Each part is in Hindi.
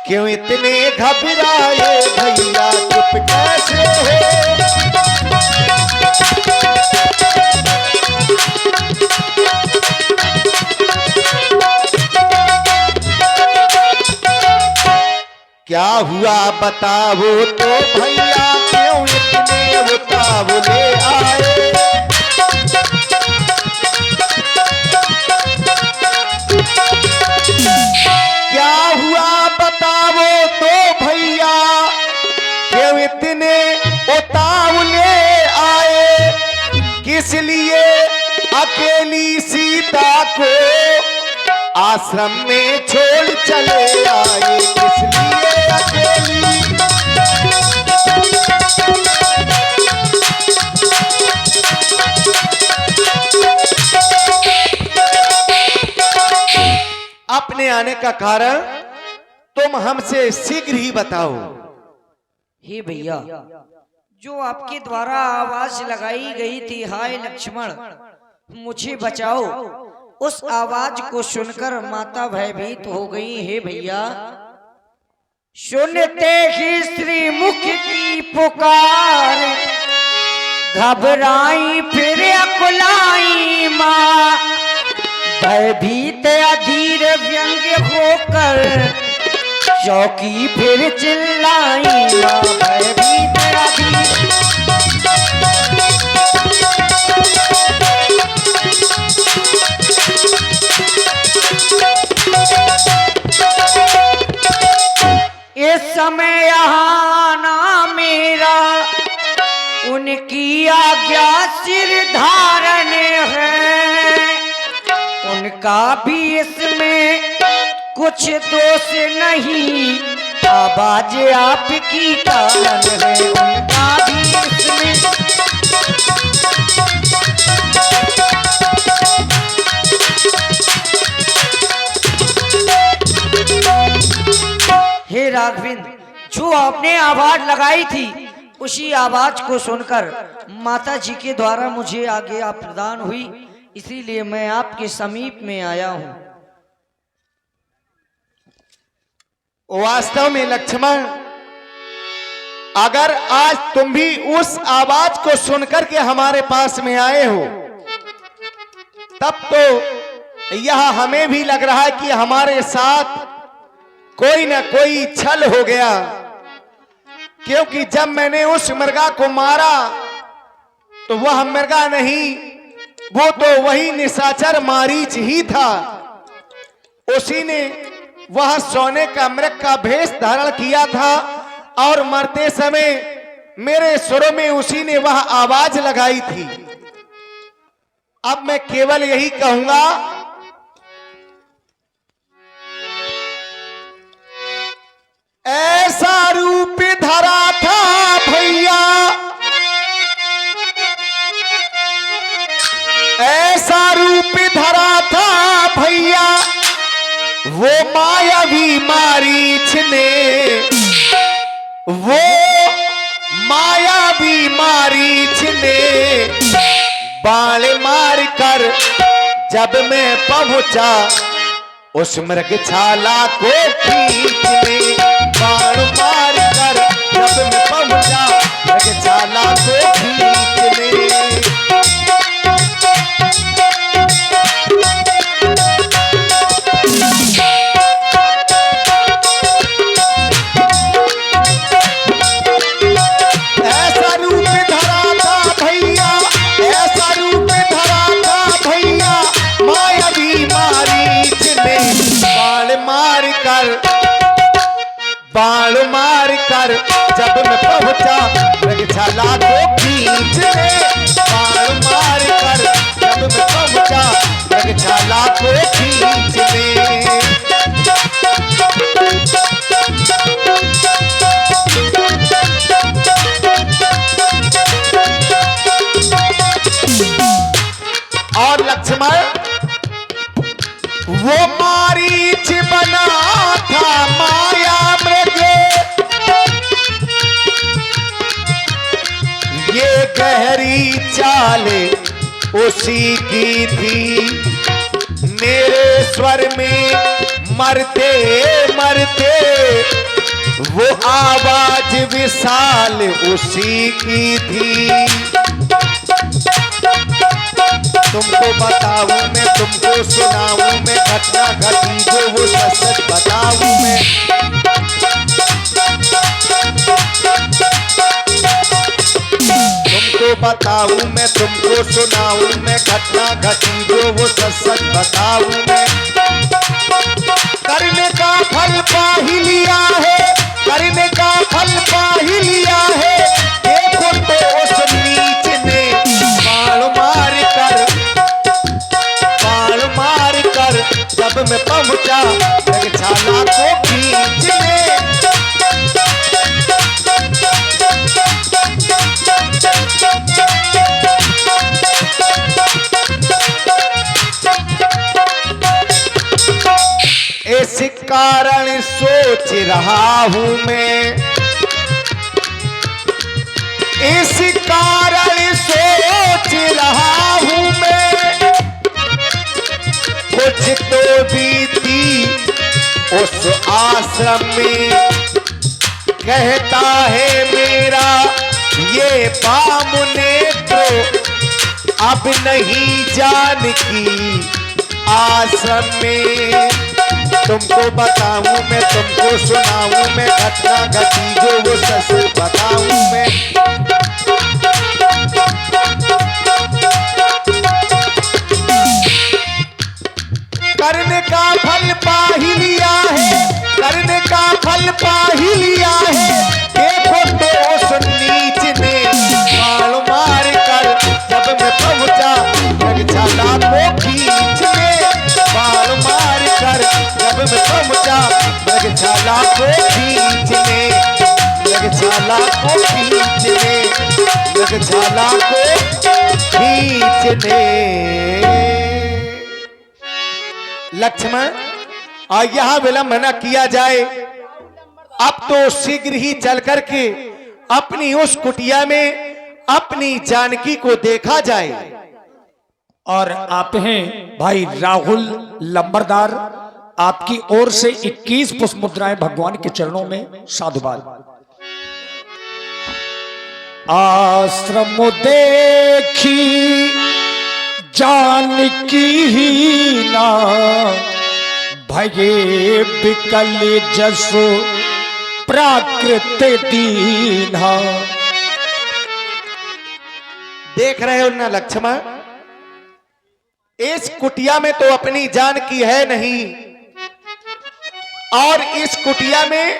क्यों इतने घबराए भैया चुप कैसे है? क्या हुआ बताओ तो भैया क्यों इतने उतावले आए? क्या हुआ बताओ तो भैया क्यों इतने उतावले आए? किस लिए अकेली सीता को आश्रम में छोड़ चले आए? किस लिए अकेली? अपने आने का कारण तुम हमसे शीघ्र ही बताओ। हे भैया, जो आपके द्वारा आवाज लगाई गई थी, हाय लक्ष्मण मुझे बचाओ, उस आवाज को सुनकर माता भयभीत हो गई। हे भैया, सुनते ही स्त्री मुख की पुकार, घबराई फिर अकुलाई माँ, भयभीत अधीर व्यंग्य होकर चौकी फिर चिल्लाई माँ, भयभीत अधीर। इस समय यहाँ ना मेरा उनकी आज्ञा सिर धारण है, उनका भी इसमें कुछ दोष नहीं, आवाज आपकी कारण है, उनका भी इसमें। हे राघविंद, जो आपने आवाज लगाई थी उसी आवाज को सुनकर माता जी के द्वारा मुझे आज्ञा प्रदान हुई, इसीलिए मैं आपके समीप में आया हूं। वास्तव में लक्ष्मण, अगर आज तुम भी उस आवाज को सुनकर के हमारे पास में आए हो, तब तो यह हमें भी लग रहा है कि हमारे साथ कोई न कोई छल हो गया, क्योंकि जब मैंने उस मृगा को मारा तो वह मृगा नहीं, वो तो वही निशाचर मारीच ही था। उसी ने वह सोने का मृग का भेष धारण किया था और मरते समय मेरे सुरों में उसी ने वह आवाज लगाई थी। अब मैं केवल यही कहूंगा, ऐसा रूप धरा था भैया, ऐसा रूप धरा था भैया वो मायावी मारीच ने, वो मायावी मारीच ने बाण मार कर जब मैं पहुंचा उस मृगशाला को खींचने, बाण मार कर जब मैं पहुंचा मृगशाला को खींचने। ऐसा रूप धरा था भैया, ऐसा रूप धरा था भैया मायावी मारीच ने बाण मार कर जब मैं पहुंचा मृगशाला को खींचने, बाण मार कर जब मैं पहुंचा मृगशाला को खींचने। और लक्ष्मण, वो मारीच बना था माया मृग, ये गहरी चाल उसी की थी, मेरे स्वर में मरते मरते वो आवाज विशाल उसी की थी। तुमको बताऊं मैं, तुमको सुनाऊं मैं, घटना घटी जो वो सच सच बताऊं मैं। तुमको बताऊं मैं, तुमको सुनाऊं मैं, घटना घटी जो वो सच सच बताऊं मैं। करने का फल पा ही लिया है, करने का फल पा ही लिया है। देखो तो उस नीच ने बाण मार कर जब मैं पहुंचा छाला को खींचने। इस कारण सोच रहा हूं मैं, इस कारण सोच रहा हूं मैं। कुछ तो बीती उस आश्रम में, कहता है मेरा ये बामुने तो अब नहीं जानकी आश्रम में। तुमको बताऊं मैं, तुमको सुनाऊं मैं, घटना घटी जो वो सच बताऊं मैं। करने का फल पा ही लिया है, करने का फल पा ही लिया है। देखो तो उस नीच ने बाण मार कर जब मैं पहुंचा छाला को खींचने। बाण मार कर जब मैं पहुंचा छाला को खींचने, छाला को खींचने, छाला को खींचने। लक्ष्मण यहाँ विलंब न किया जाए, अब तो शीघ्र ही चल करके अपनी उस कुटिया में अपनी जानकी को देखा जाए। और आप हैं भाई राहुल लंबरदार, आपकी ओर से 21 पुष्प मुद्राएं भगवान के चरणों में साधुवाद। आश्रम देखी जानकी ही ना, भये विकल जसो प्राकृत दीना। देख रहे हो ना लक्ष्मण, इस कुटिया में तो अपनी जानकी है नहीं, और इस कुटिया में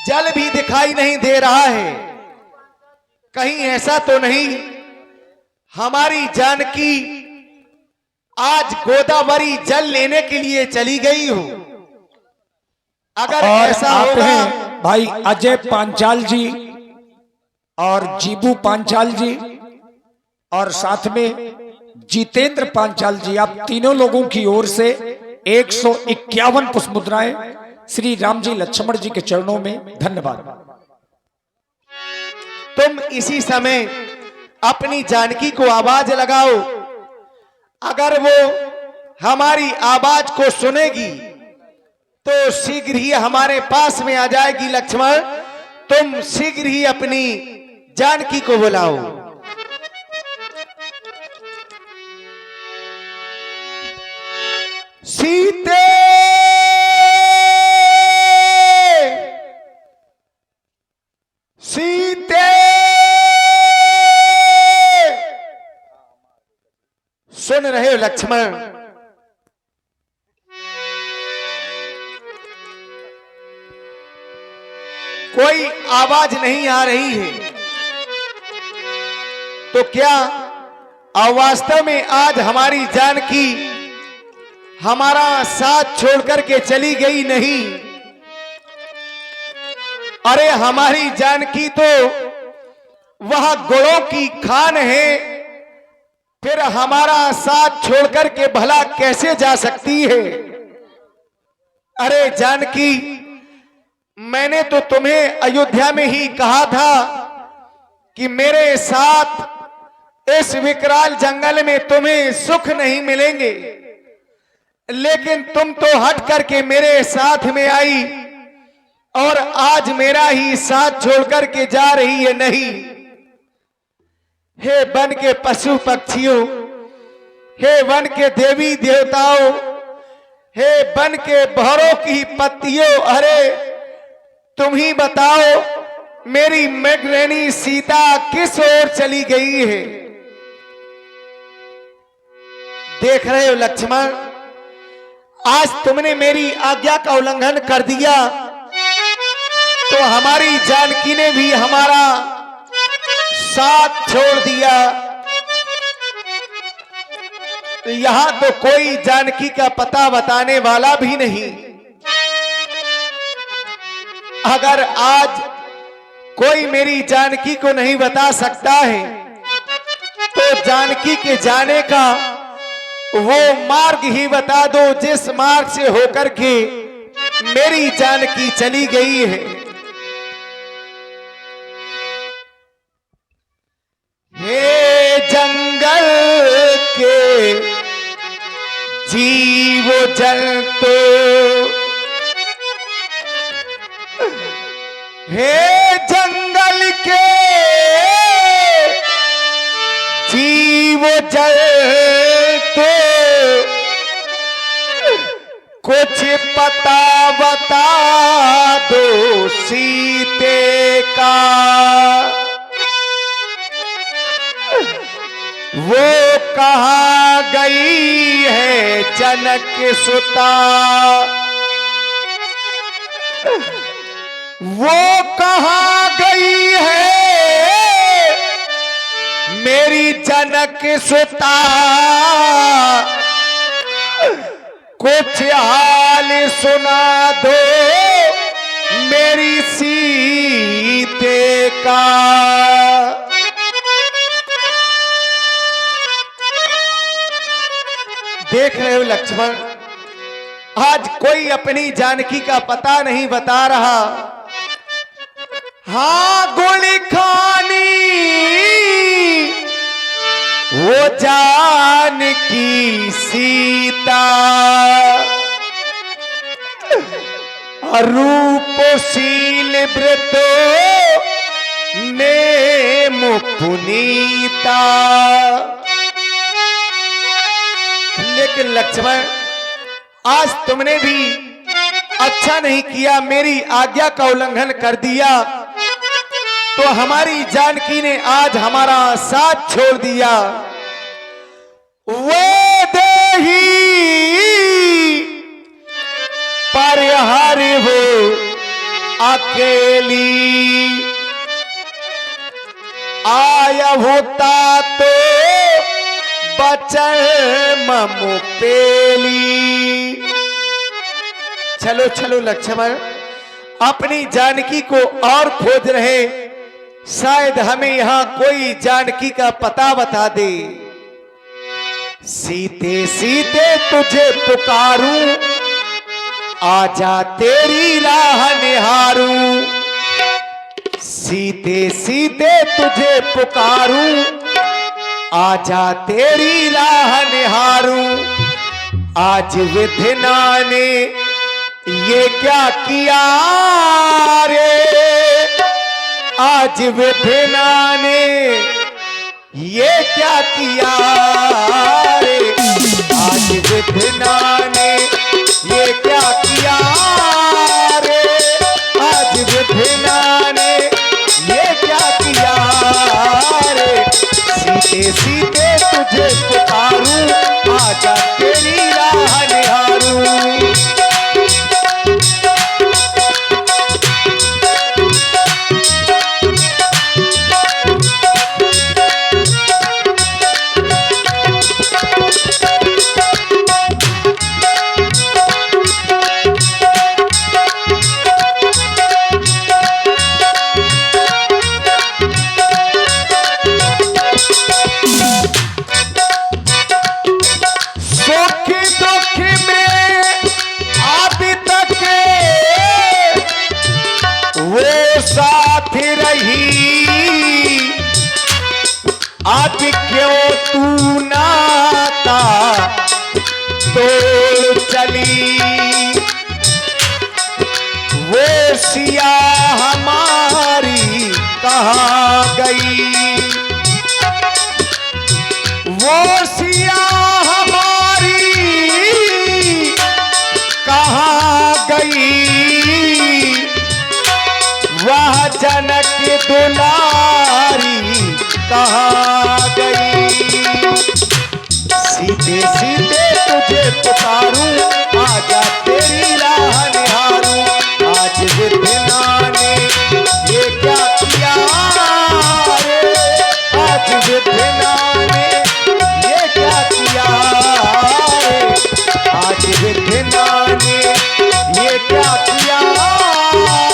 जल भी दिखाई नहीं दे रहा है। कहीं ऐसा तो नहीं हमारी जानकी आज गोदावरी जल लेने के लिए चली गई हो? अगर और ऐसा आप होगा हैं भाई अजय पांचाल जी और जीबू पांचाल जी और साथ में जितेंद्र पांचाल जी, आप तीनों लोगों की ओर से 151 पुष्प मुद्राएं श्री राम जी लक्ष्मण जी के चरणों में धन्यवाद। तुम इसी समय अपनी जानकी को आवाज लगाओ, अगर वो हमारी आवाज को सुनेगी तो शीघ्र ही हमारे पास में आ जाएगी। लक्ष्मण, तुम शीघ्र ही अपनी जानकी को बुलाओ। सीते सीते सुन रहे हो लक्ष्मण? कोई आवाज नहीं आ रही है, तो क्या वास्तव में आज हमारी जानकी हमारा साथ छोड़कर के चली गई? नहीं, अरे हमारी जानकी तो वह गुणों की खान है, फिर हमारा साथ छोड़कर के भला कैसे जा सकती है? अरे जानकी, मैंने तो तुम्हें अयोध्या में ही कहा था कि मेरे साथ इस विकराल जंगल में तुम्हें सुख नहीं मिलेंगे, लेकिन तुम तो हट करके मेरे साथ में आई और आज मेरा ही साथ छोड़ करके जा रही है। नहीं, हे वन के पशु पक्षियों, हे वन के देवी देवताओं, हे वन के बहरों की पत्तियों, अरे तुम ही बताओ मेरी मेघरानी सीता किस ओर चली गई है। देख रहे हो लक्ष्मण, आज तुमने मेरी आज्ञा का उल्लंघन कर दिया तो हमारी जानकी ने भी हमारा साथ छोड़ दिया। यहां तो कोई जानकी का पता बताने वाला भी नहीं। अगर आज कोई मेरी जानकी को नहीं बता सकता है तो जानकी के जाने का वो मार्ग ही बता दो जिस मार्ग से होकर के मेरी जानकी चली गई है। हे जंगल के जीव जंतु, हे जंगल के जीव जंतु, कुछ पता बता दो सीते का। वो कहाँ गई है जनक सुता, वो कहाँ गई है मेरी जनक सुता। कुछ हाल सुना दो मेरी सीते का। देख रहे हो लक्ष्मण, आज कोई अपनी जानकी का पता नहीं बता रहा। हाँ, गोली खानी वो जानकी सीता, रूपशील व्रत नेम पुनीता। लेकिन लक्ष्मण, आज तुमने भी अच्छा नहीं किया, मेरी आज्ञा का उल्लंघन कर दिया तो हमारी जानकी ने आज हमारा साथ छोड़ दिया। वो देही पर हरि वो अकेली, आया होता तो बचन ममु पेली। चलो चलो लक्ष्मण, अपनी जानकी को और खोज रहे, शायद हमें यहां कोई जानकी का पता बता दे। सीते सीते तुझे पुकारूं, आजा तेरी राह निहारूं। सीते सीते तुझे पुकारूं, आजा तेरी राह निहारूं। आज विधिना ने ये क्या किया रे, आज विधिना ने ये क्या किया रे, आज विधिना ने ये क्या किया रे, आज विधिना ने ये क्या किया रे। सीते सीते तुझे पुकारूं, आजा तेरी राह निहारूं। साथ रही अब क्यों तू नाता तोड़ दुलारी कहाँ गई। सीधे सीधे तुझे पुकारूं, आजा तेरी राह निहारूं। आज विधना ने ये क्या किया रे, आज विधना ने ये क्या किया रे, आज विधना ने ये क्या किया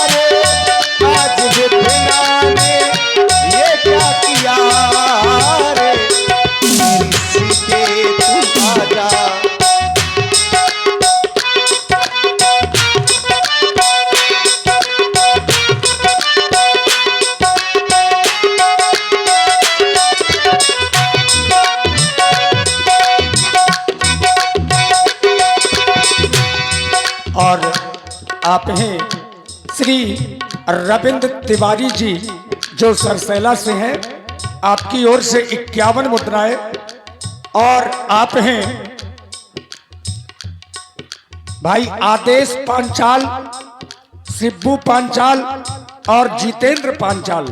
रे, आज विधना ने ये क्या किया रे। सीधे तू आजा, और आप हैं श्री रविंद्र तिवारी जी जो सरसैला से हैं, आपकी ओर से 51 मुद्राएं। और आप हैं भाई आदेश पांचाल, शिब्बू पांचाल और जितेंद्र पांचाल,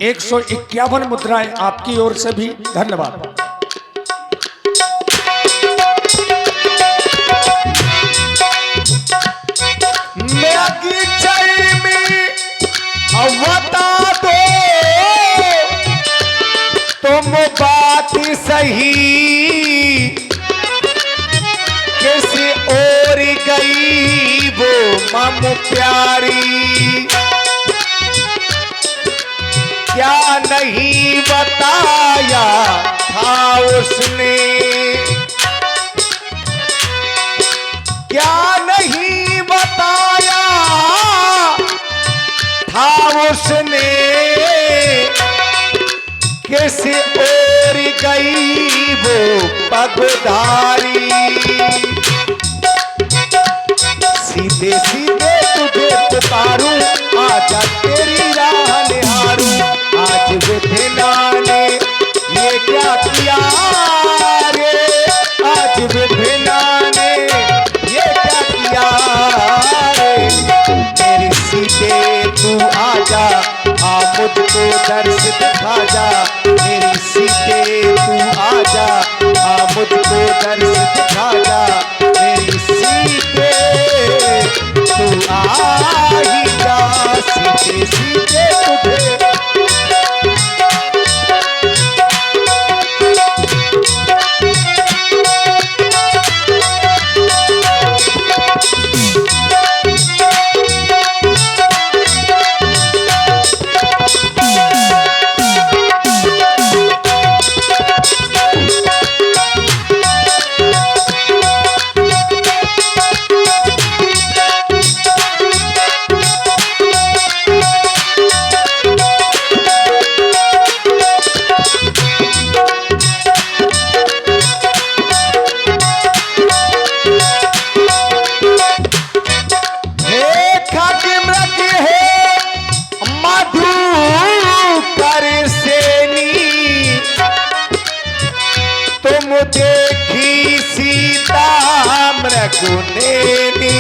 151 मुद्राएं आपकी ओर से भी धन्यवाद। बता दो तुम बात सही, किसी और गई वो मम प्यारी। क्या नहीं बताया था उसने, क्या नहीं बताया था उसने, किसी और गई वो पगधारी। सीधे सीधे तुझे पुकारूं, आजा तेरी राह निहारूं। आज विधना ने ये क्या किया रे, आज विधना ने ये क्या किया रे। मेरी सीधे तू आजा, आ मुझको दर्श दिखा जा। मेरी सीधे तू आजा, आ मुझको दर्श दिखा जा। मेरी सीधे तू आ ही जा, सीधे सीधे तुझे देखी सीता मृगुनेनी।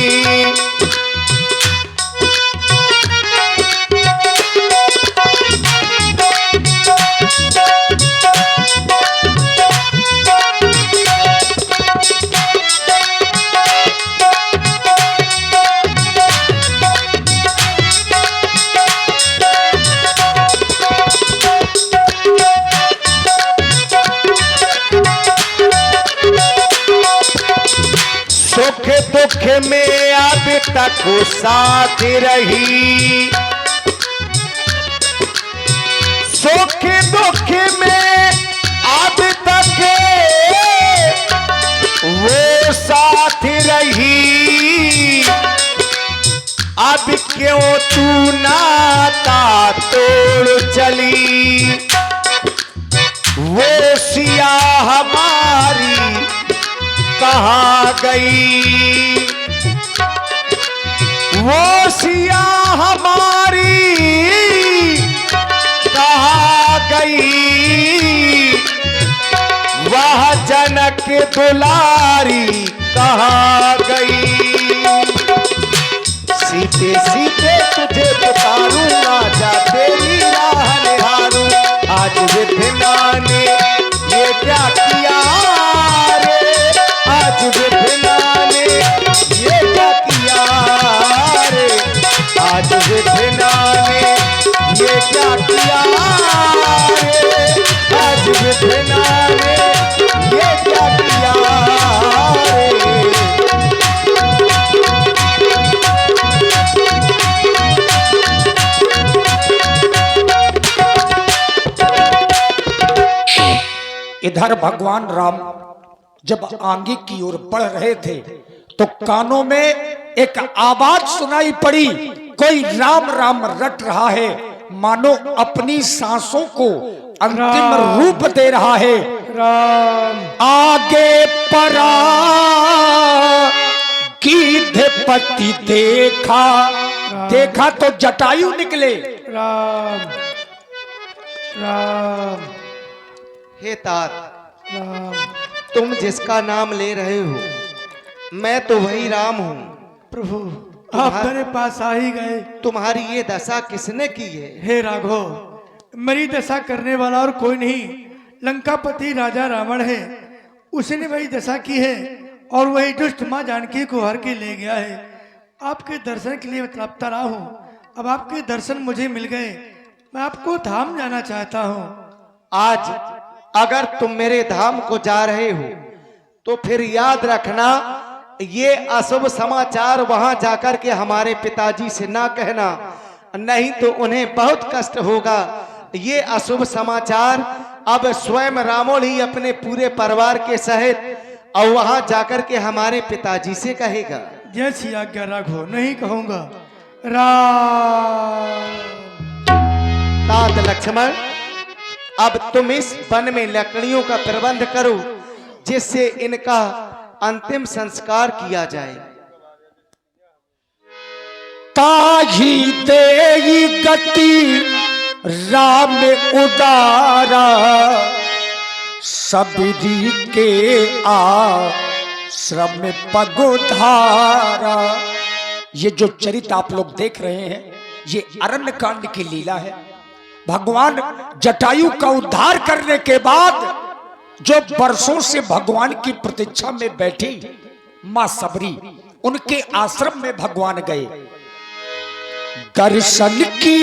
सुख दुख में अब तक साथ रही, सुख दुख में अब तक वो साथ रही। अब क्यों तू नाता तोड़ चली, वो सिया हमारी कहाँ गई। वो सिया हमारी कहाँ गई, वह जनक दुलारी कहाँ गई। सीधे सीधे तुझे पुकारूं, आजा तेरी राह आज विधना ने ये क्या किया रे, आज विधना ने ये क्या किया रे, आज विधना ने ये क्या किया रे, आज विधना ने ये क्या किया रे। इधर भगवान राम जब आगे की ओर बढ़ रहे थे तो कानों में एक आवाज सुनाई पड़ी, कोई राम राम रट रहा है, मानो अपनी सांसों को अंतिम रूप दे रहा है। राम आगे परा गिद्धपति देखा, देखा तो जटायु निकले। राम राम हे तात, राम तुम जिसका नाम ले रहे हो मैं तो वही राम हूँ। प्रभु आप मेरे पास आ ही गए। तुम्हारी ये दशा किसने की है? हे राघव, मेरी दशा करने वाला और कोई नहीं, लंकापति राजा रावण है, उसने वही दशा की है और वही दुष्ट माँ जानकी को हर के ले गया है। आपके दर्शन के लिए मैं तड़पता रहा हूँ, अब आपके दर्शन मुझे मिल गए, मैं आपको धाम जाना चाहता हूँ। आज अगर तुम मेरे धाम को जा रहे हो तो फिर याद रखना, ये अशुभ समाचार वहां जाकर के हमारे पिताजी से ना कहना, नहीं तो उन्हें बहुत कष्ट होगा। ये अशुभ समाचार अब स्वयं रावण ही अपने पूरे परिवार के सहित और वहां जाकर के हमारे पिताजी से कहेगा। जैसी आज्ञा राघव, नहीं कहूंगा। राम तात लक्ष्मण, अब तुम इस वन में लकड़ियों का प्रबंध करो जिससे इनका अंतिम संस्कार किया जाए। ताही देई गति राम उदारा, सबरी के आश्रम में पगोधारा। ये जो चरित्र आप लोग देख रहे हैं ये अरण्य कांड की लीला है। भगवान जटायु का उद्धार करने के बाद जो वर्षों से भगवान की प्रतीक्षा में बैठी मां सबरी, उनके आश्रम में भगवान गए। दर्शन की